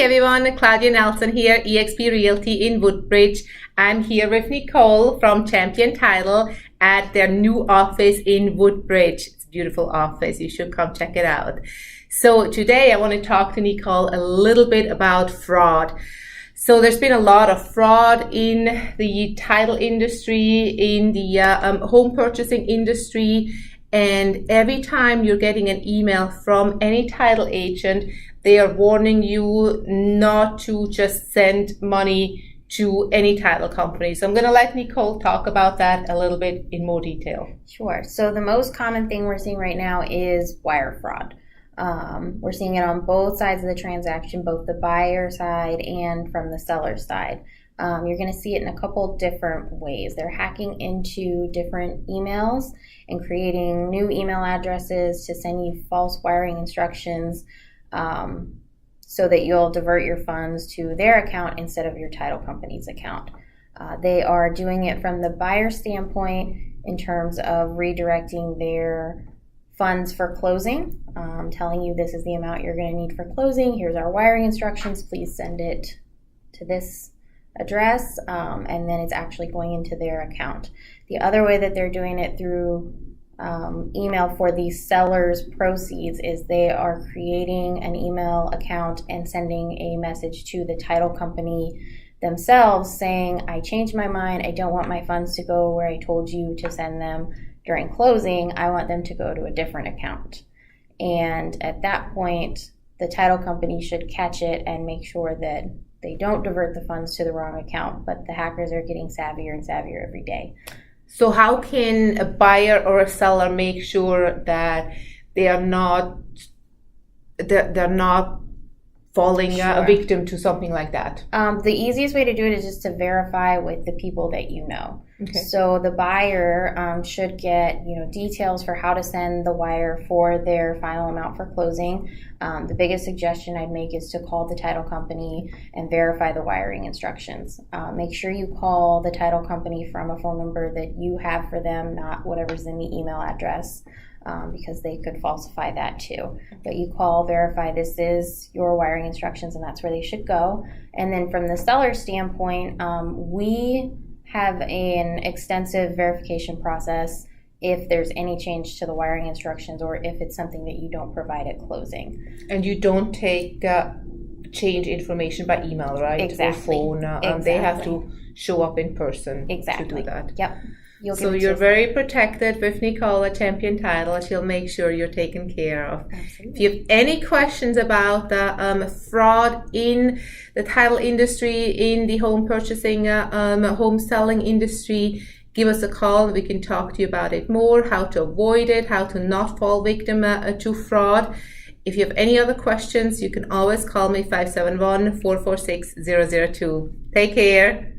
Hey everyone, Claudia Nelson here, eXp Realty in Woodbridge. I'm here with Nicole from Champion Title at their new office in Woodbridge. It's a beautiful office. You should come check it out. So today I want to talk to Nicole a little bit about fraud. So there's been a lot of fraud in the title industry, in the home purchasing industry, and every time you're getting an email from any title agent, they are warning you not to just send money to any title company. So I'm going to let Nicole talk about that a little bit in more detail. Sure. So the most common thing we're seeing right now is wire fraud. We're seeing it on both sides of the transaction, both the buyer side and from the seller side. You're going to see it in a couple different ways. They're hacking into different emails and creating new email addresses to send you false wiring instructions so that you'll divert your funds to their account instead of your title company's account. They are doing it from the buyer standpoint in terms of redirecting their funds for closing, telling you this is the amount you're going to need for closing. Here's our wiring instructions. Please send it to this address, and then it's actually going into their account. The other way that they're doing it through email for the seller's proceeds is they are creating an email account and sending a message to the title company themselves saying, I changed my mind. I don't want my funds to go where I told you to send them during closing. I want them to go to a different account. And at that point, the title company should catch it and make sure that they don't divert the funds to the wrong account, but the hackers are getting savvier and savvier every day. So how can a buyer or a seller make sure that they're not falling a victim to something like that? The easiest way to do it is just to verify with the people that you know. Okay. So the buyer should get details for how to send the wire for their final amount for closing. The biggest suggestion I'd make is to call the title company and verify the wiring instructions. Make sure you call the title company from a phone number that you have for them, not whatever's in the email address, because they could falsify that too. But you call, verify this is your wiring instructions, and that's where they should go. And then from the seller standpoint, we have an extensive verification process if there's any change to the wiring instructions or if it's something that you don't provide at closing. And you don't take change information by email, right? Exactly. Or phone. Exactly. They have to show up in person to do that. Yep. So you're very protected with Nicole at Champion Title. She'll make sure you're taken care of. Absolutely. If you have any questions about the fraud in the title industry, in the home purchasing, home selling industry, give us a call. We can talk to you about it more, how to avoid it, how to not fall victim to fraud. If you have any other questions, you can always call me 571-446-002. Take care.